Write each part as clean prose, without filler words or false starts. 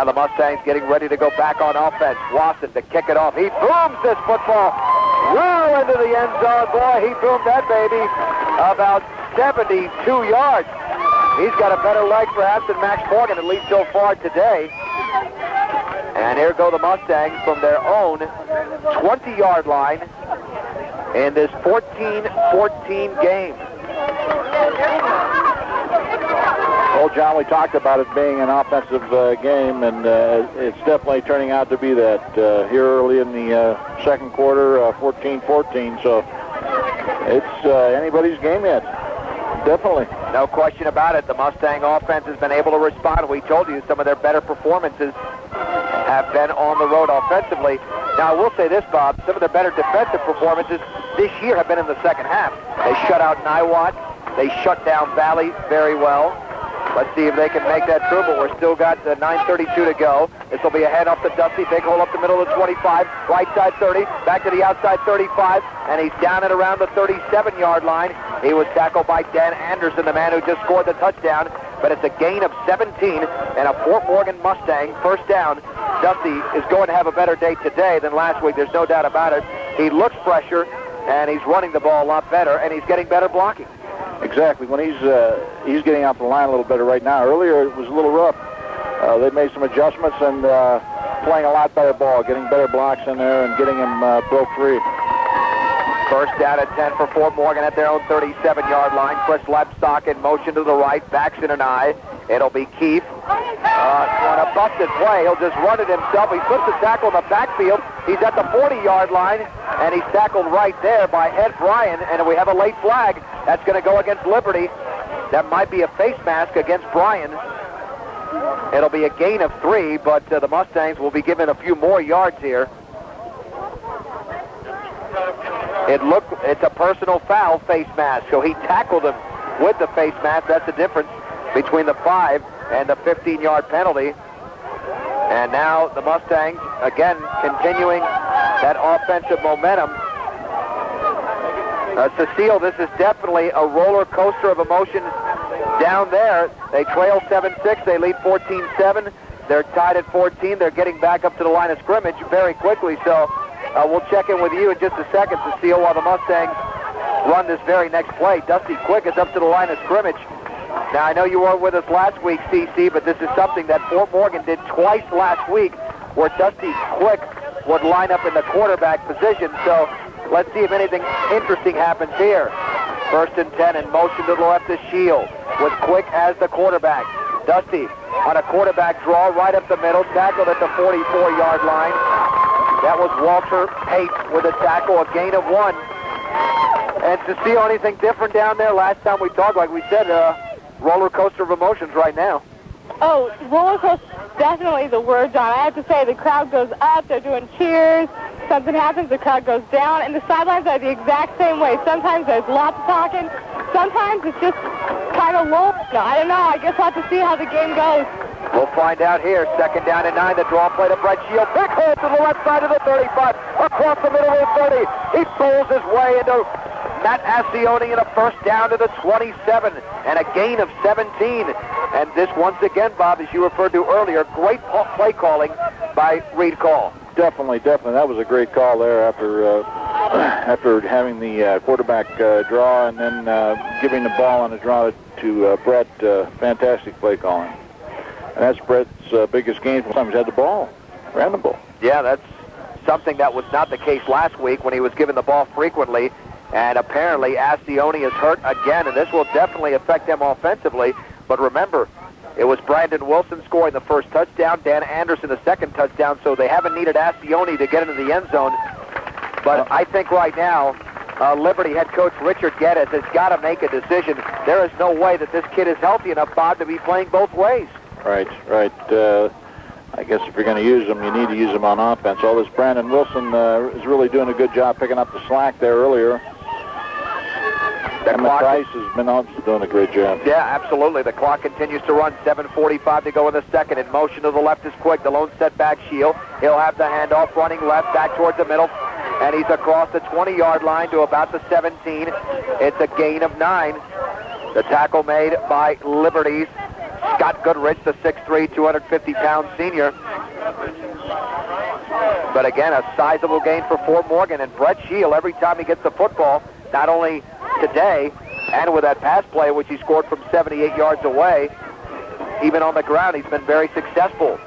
Now the Mustangs getting ready to go back on offense. Wasson to kick it off. He booms this football well into the end zone. Boy, he boomed that baby about 72 yards. He's got a better leg perhaps than Max Morgan, at least so far today. And here go the Mustangs from their own 20-yard line in this 14-14 game. Well, John, we talked about it being an offensive game, and it's definitely turning out to be that here early in the second quarter, 14-14. So it's anybody's game yet. Definitely. No question about it. The Mustang offense has been able to respond. We told you some of their better performances have been on the road offensively. Now, I will say this, Bob. Some of their better defensive performances this year have been in the second half. They shut out Niwot. They shut down Valley very well. Let's see if they can make that true, but we're still got 9:32 to go. This will be a head off to Dusty. Big hole up the middle of the 25. Right side 30. Back to the outside 35. And he's down at around the 37-yard line. He was tackled by Dan Anderson, the man who just scored the touchdown. But it's a gain of 17 and a Fort Morgan Mustang first down. Dusty is going to have a better day today than last week. There's no doubt about it. He looks fresher, and he's running the ball a lot better, and he's getting better blocking. Exactly. When he's getting out the line a little better right now. Earlier it was a little rough. They made some adjustments and playing a lot better ball, getting better blocks in there and getting him broke free. First down at 10 for Fort Morgan at their own 37-yard line. Chris Lepstock in motion to the right, backs in an eye. It'll be Keith. On a busted play, he'll just run it himself. He flips the tackle in the backfield. He's at the 40-yard line, and he's tackled right there by Ed Bryan, and we have a late flag. That's going to go against Liberty. That might be a face mask against Bryan. It'll be a gain of 3, but the Mustangs will be given a few more yards here. It's a personal foul face mask, so he tackled him with the face mask. That's the difference between the 5 and the 15-yard penalty. And now the Mustangs, again, continuing that offensive momentum. Cecile, this is definitely a roller coaster of emotions down there. They trail 7-6. They lead 14-7. They're tied at 14. They're getting back up to the line of scrimmage very quickly. So we'll check in with you in just a second, Cecile, while the Mustangs run this very next play. Dusty Quick is up to the line of scrimmage. Now, I know you weren't with us last week, CC, but this is something that Fort Morgan did twice last week, where Dusty Quick would line up in the quarterback position. So let's see if anything interesting happens here. First and 10 in motion to the left is Shield with Quick as the quarterback. Dusty on a quarterback draw right up the middle, tackled at the 44-yard line. That was Walter Pate with a tackle, a gain of 1. And Cecile, anything different down there? Last time we talked, like we said, roller coaster of emotions right now. Oh, roller coaster, definitely the word, John. I have to say, the crowd goes up, they're doing cheers. Something happens, the crowd goes down, and the sidelines are the exact same way. Sometimes there's lots of talking. Sometimes it's just kind of low. No, I don't know. I guess we'll have to see how the game goes. We'll find out here. Second down and 9. The draw play to Brett Shield. Big hole to the left side of the 35. Across the middle of the 30. He pulls his way into Matt Ascione in a first down to the 27 and a gain of 17. And this once again, Bob, as you referred to earlier, great play calling by Reed Call. Definitely. That was a great call there after having the quarterback draw and then giving the ball on a draw to Brett. Fantastic play calling. And that's Brett's biggest game. Sometimes he had the ball, ran the ball. Yeah, that's something that was not the case last week when he was given the ball frequently. And apparently Ascione is hurt again, and this will definitely affect them offensively. But remember, it was Brandon Wilson scoring the first touchdown, Dan Anderson the second touchdown, so they haven't needed Ascione to get into the end zone. But I think right now, Liberty head coach Richard Geddes has got to make a decision. There is no way that this kid is healthy enough, Bob, to be playing both ways. Right. I guess if you're going to use them, you need to use them on offense. All this Brandon Wilson is really doing a good job picking up the slack there earlier. And Price has been also doing a great job. Yeah, absolutely. The clock continues to run. 7:45 to go in the second. In motion to the left is Quick. The lone setback Shield. He'll have the handoff running left back towards the middle. And he's across the 20-yard line to about the 17. It's a gain of 9. The tackle made by Liberty's Scott Goodrich, the 6'3", 250-pound senior. But again, a sizable gain for Fort Morgan. And Brett Shield, every time he gets the football, not only today and with that pass play, which he scored from 78 yards away, even on the ground, he's been very successful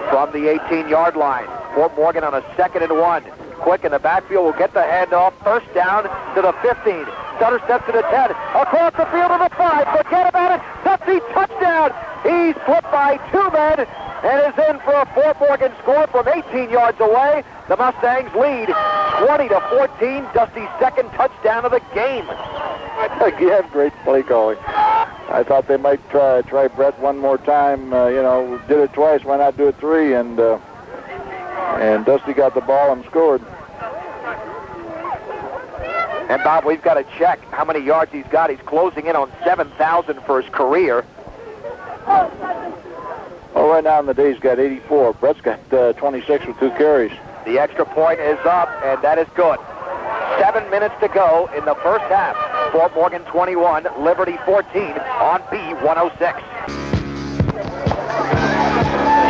from the 18-yard line. Fort Morgan on a 2nd and 1. Quick in the backfield will get the handoff. First down to the 15. Sutter steps to the 10. Across the field to the 5. Forget about it. Dusty touchdown. He's flipped by 2 men and is in for a Fort Morgan score from 18 yards away. The Mustangs lead 20-14. Dusty's 2nd touchdown of the game. Again, great play calling. I thought they might try Brett one more time. Did it twice. Why not do it 3? And Dusty got the ball and scored. And Bob, we've got to check how many yards he's got. He's closing in on 7,000 for his career. Well, right now in the day, he's got 84. Brett's got 26 with 2 carries. The extra point is up, and that is good. 7 minutes to go in the first half. Fort Morgan 21, Liberty 14 on B106.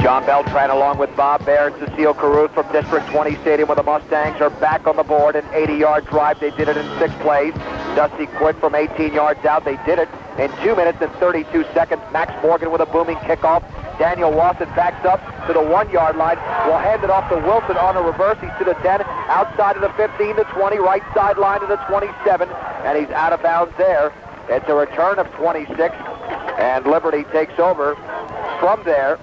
John Beltran along with Bob Baier and Cecile Caruth from District 20 Stadium, where the Mustangs are back on the board. An 80-yard drive. They did it in 6 plays. Dusty Quick from 18 yards out. They did it in 2 minutes and 32 seconds. Max Morgan with a booming kickoff. Daniel Wasson backs up to the 1-yard line. Will hand it off to Wilson on a reverse. He's to the 10, outside of the 15 to 20, right sideline to the 27, and he's out of bounds there. It's a return of 26, and Liberty takes over from there.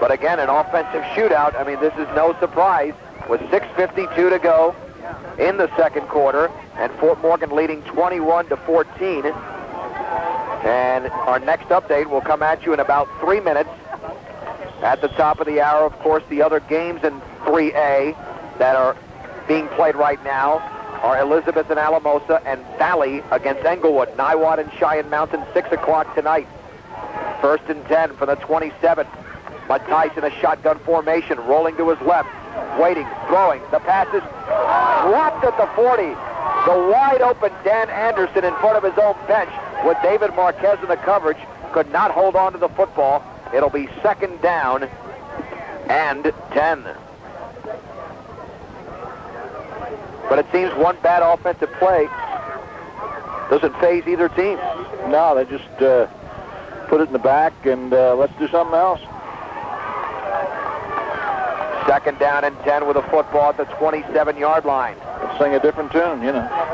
But again, an offensive shootout. I mean, this is no surprise with 6:52 to go in the second quarter, and Fort Morgan leading 21-14. And our next update will come at you in about 3 minutes. At the top of the hour, of course, the other games in 3A that are being played right now are Elizabeth and Alamosa and Valley against Englewood. Niwot and Cheyenne Mountain, 6 o'clock tonight. 1st and 10 for the 27. Bud Tice in a shotgun formation, rolling to his left, waiting, throwing. The pass is dropped at the 40. The wide open Dan Anderson in front of his own bench with David Marquez in the coverage could not hold on to the football. It'll be 2nd down and 10. But it seems one bad offensive play doesn't faze either team. No, they just put it in the back and let's do something else. 2nd down and 10 with a football at the 27-yard line. Let's sing a different tune,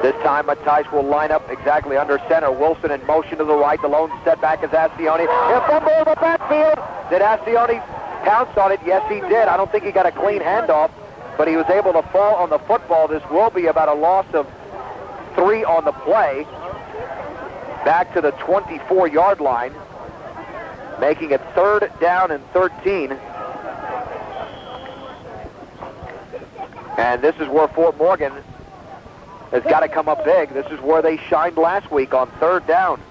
This time, Mattice will line up exactly under center. Wilson in motion to the right. The lone setback is Ascione. He'll fumble in the backfield. Did Ascione pounce on it? Yes, he did. I don't think he got a clean handoff, but he was able to fall on the football. This will be about a loss of 3 on the play. Back to the 24-yard line, making it 3rd down and 13. And this is where Fort Morgan has got to come up big. This is where they shined last week on 3rd down.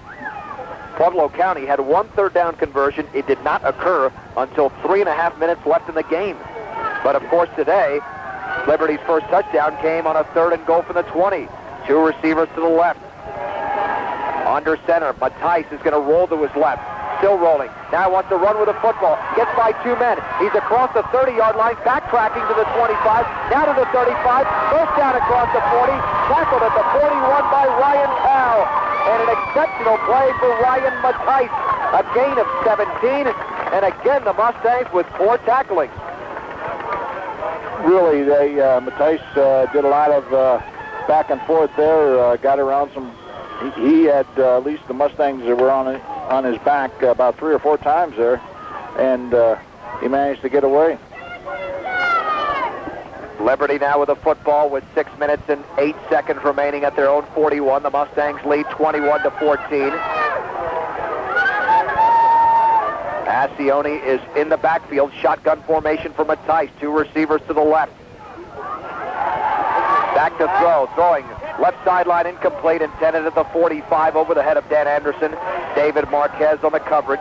Pueblo County had 1 3rd down conversion. It did not occur until 3.5 minutes left in the game. But of course today, Liberty's first touchdown came on a 3rd and goal from the 20. 2 receivers to the left. Under center, Mattice is going to roll to his left. Still rolling. Now wants to run with the football. Gets by 2 men. He's across the 30-yard line, backtracking to the 25, now to the 35, goes down across the 40, tackled at the 41 by Ryan Powell. And an exceptional play for Ryan Mattice. A gain of 17, and again the Mustangs with 4 tackling. Really, Mattice did a lot of back and forth there, got around some. He had at least the Mustangs that were on his back about 3 or 4 times there, and he managed to get away. Liberty now with a football with 6 minutes and 8 seconds remaining at their own 41. The Mustangs lead 21-14. Ascione is in the backfield. Shotgun formation for Mattice. 2 receivers to the left. Back to throw. Throwing. Left sideline incomplete, intended at the 45 over the head of Dan Anderson. David Marquez on the coverage.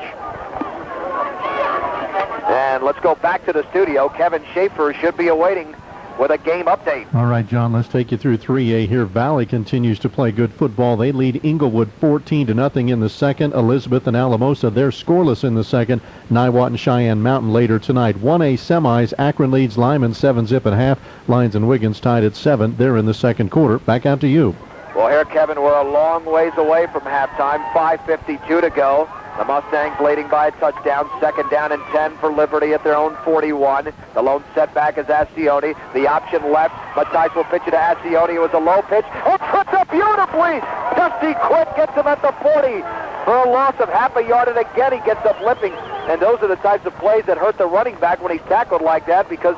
And let's go back to the studio. Kevin Schaefer should be awaiting with a game update. All right, John, let's take you through 3A here. Valley continues to play good football. They lead Inglewood 14-0 in the second. Elizabeth and Alamosa, they're scoreless in the second. Niwot and Cheyenne Mountain later tonight. 1A semis, Akron leads Lyman 7-0 at half. Lyons and Wiggins tied at 7. They're in the second quarter. Back out to you. Well, here, Kevin, we're a long ways away from halftime. 5:52 to go. The Mustangs leading by a touchdown. Second down and 10 for Liberty at their own 41. The lone setback is Ascione. The option left. Matthijs will pitch it to Ascione. It was a low pitch. It tripped up beautifully. Dusty Quick gets him at the 40 for a loss of half a yard, and again he gets up limping. And those are the types of plays that hurt the running back when he's tackled like that, because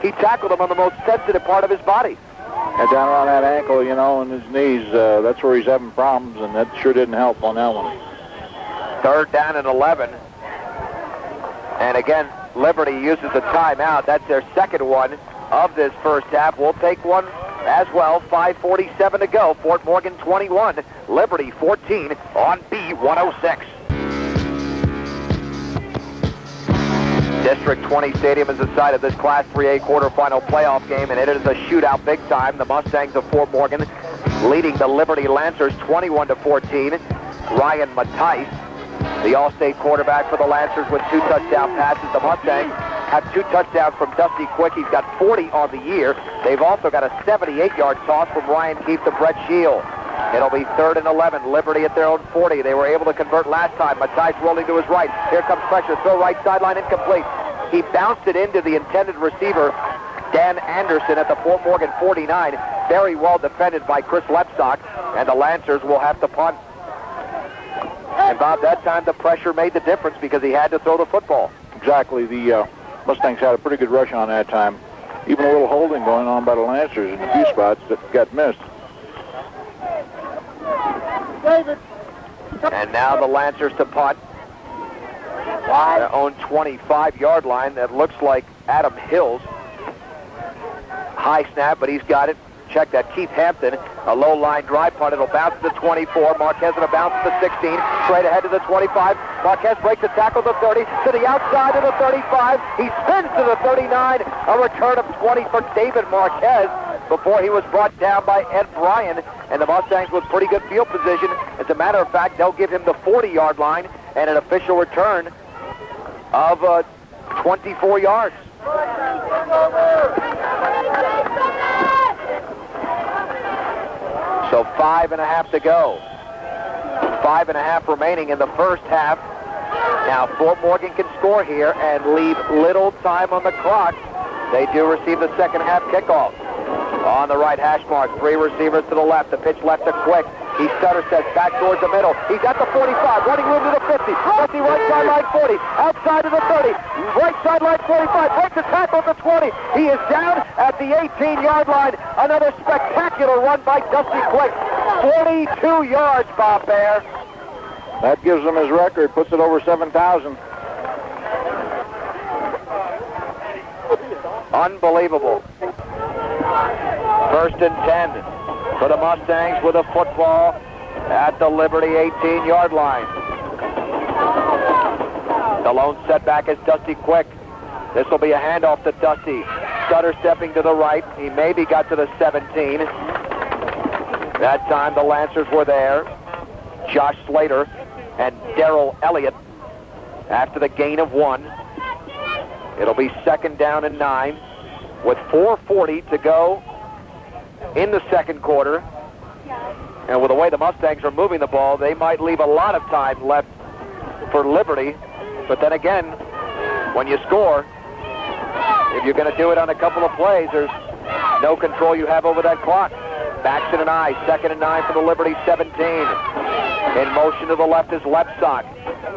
he tackled him on the most sensitive part of his body. And down around that ankle, and his knees, that's where he's having problems, and that sure didn't help on that one. Third down and 11. And again, Liberty uses a timeout. That's their second one of this first half. We'll take one as well. 5:47 to go. Fort Morgan 21, Liberty 14 on B106. District 20 Stadium is the site of this Class 3A quarterfinal playoff game, and it is a shootout big time. The Mustangs of Fort Morgan leading the Liberty Lancers 21-14. Ryan Matthijs, the All-State quarterback for the Lancers, with 2 touchdown passes. The Mustangs have 2 touchdowns from Dusty Quick. He's got 40 on the year. They've also got a 78-yard toss from Ryan Keefe to Brett Shield. It'll be 3rd and 11. Liberty at their own 40. They were able to convert last time. Matthijs rolling to his right. Here comes pressure. Throw right sideline, incomplete. He bounced it into the intended receiver, Dan Anderson, at the Fort Morgan 49. Very well defended by Chris Lepsock, and the Lancers will have to punt. And Bob, that time the pressure made the difference because he had to throw the football. Exactly. The Mustangs had a pretty good rush on that time. Even a little holding going on by the Lancers in a few spots that got missed. And now the Lancers to punt. Their own 25-yard line. That looks like Adam Hills. High snap, but he's got it. Check that. Keith Hampton, a low line drive punt. It'll bounce to the 24. Marquez will bounce to the 16. Straight ahead to the 25. Marquez breaks the tackle to the 30. To the outside of the 35. He spins to the 39. A return of 20 for David Marquez before he was brought down by Ed Bryan. And the Mustangs with pretty good field position. As a matter of fact, they'll give him the 40-yard line and an official return of 24 yards. So 5.5 to go. 5.5 remaining in the first half. Now Fort Morgan can score here and leave little time on the clock. They do receive the second half kickoff. On the right hash mark, 3 receivers to the left. The pitch left to Quick. He stutter sets back towards the middle. He's at the 45, running room to the 50. 50 right sideline 40, outside to the 30. Right sideline 45, breaks the tackle at the 20. He is down at the 18-yard line. Another spectacular run by Dusty Quick. 42 yards, Bob Baier. That gives him his record, puts it over 7,000. Unbelievable. First and 10 for the Mustangs with a football at the Liberty 18-yard line. The lone setback is Dusty Quick. This will be a handoff to Dusty. Stutter stepping to the right. He maybe got to the 17. That time the Lancers were there. Josh Slater and Darrell Elliott after the gain of 1. It'll be 2nd down and 9 with 4:40 to go in the second quarter. And with the way the Mustangs are moving the ball, they might leave a lot of time left for Liberty. But then again, when you score, if you're going to do it on a couple of plays, there's no control you have over that clock. Baxton and I, 2nd and 9 for the Liberty 17. In motion to the left is Lepsock.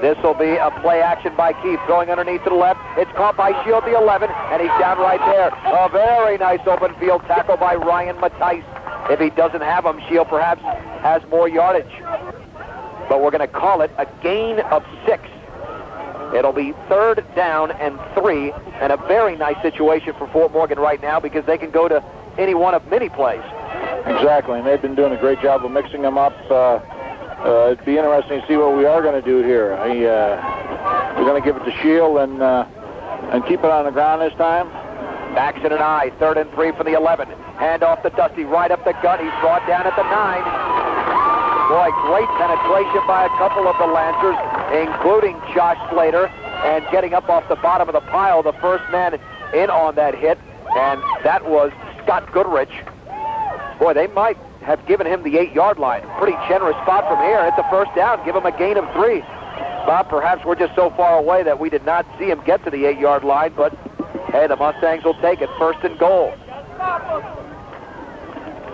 This will be a play action by Keith, throwing underneath to the left. It's caught by Shield, the 11, and he's down right there. A very nice open field tackle by Ryan Matthijs. If he doesn't have him, Shield perhaps has more yardage. But we're going to call it a gain of 6. It'll be 3rd down and 3, and a very nice situation for Fort Morgan right now because they can go to any one of many plays. Exactly, and they've been doing a great job of mixing them up. It'd be interesting to see what we are going to do here. We're going to give it to Shield and keep it on the ground this time. Backs in an eye, 3rd and 3 for the 11. Hand off to Dusty, right up the gut. He's brought down at the 9. Boy, great penetration by a couple of the Lancers, including Josh Slater, and getting up off the bottom of the pile, the first man in on that hit, and that was Scott Goodrich. Boy, they might have given him the 8-yard line. Pretty generous spot from here. It's a first down. Give him a gain of 3. Bob, perhaps we're just so far away that we did not see him get to the 8-yard line, but hey, the Mustangs will take it. 1st and goal.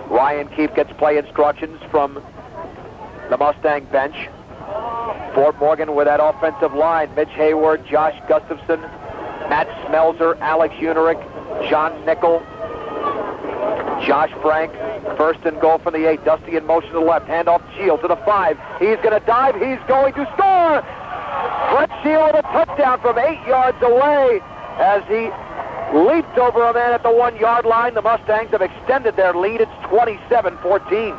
Ryan Keefe gets play instructions from the Mustang bench. Fort Morgan with that offensive line. Mitch Hayward, Josh Gustafson, Matt Smelzer, Alex Unerick, John Nickel, Josh Frank. 1st and goal from the 8. Dusty in motion to the left. Hand off Shield to the 5. He's going to dive. He's going to score. Brett Shield with a touchdown from 8 yards away as he leaped over a man at the 1-yard line. The Mustangs have extended their lead. It's 27-14.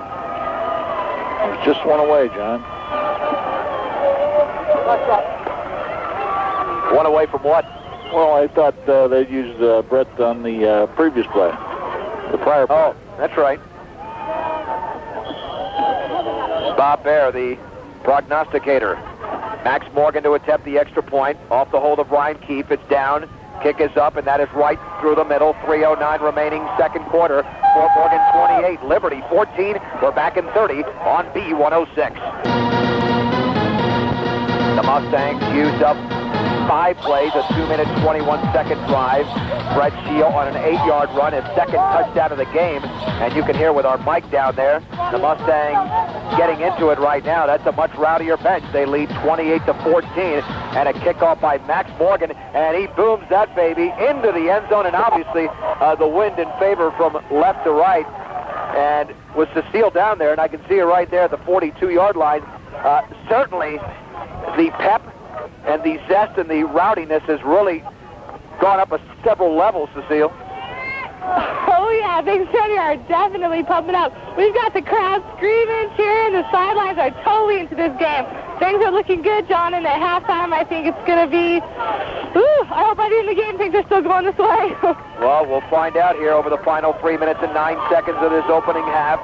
Just one away, John. One away from what? Well, I thought they'd used Brett on the previous play, the prior play. Oh, that's right. Bob Baier, the prognosticator. Max Morgan to attempt the extra point. Off the hold of Ryan Keefe. It's down. Kick is up, and that is right through the middle. 3:09 remaining, 2nd quarter. Fort Morgan 28, Liberty 14. We're back in 30 on B106. The Mustangs used up 5 plays, a 2-minute, 21-second drive. Brett Shield on an 8-yard run, his 2nd touchdown of the game. And you can hear with our mic down there, the Mustangs getting into it right now. That's a much rowdier bench. They lead 28-14, and a kickoff by Max Morgan, and he booms that baby into the end zone, and obviously the wind in favor from left to right. And with Cecile down there, and I can see her right there at the 42-yard line, certainly the pep and the zest and the rowdiness has really gone up several levels, Cecile. Oh, yeah, things are definitely pumping up. We've got the crowd screaming, cheering. The sidelines are totally into this game. Things are looking good, John, and at halftime, I think it's going to be... I hope by the end of the game things are still going this way. Well, we'll find out here over the final 3 minutes and 9 seconds of this opening half.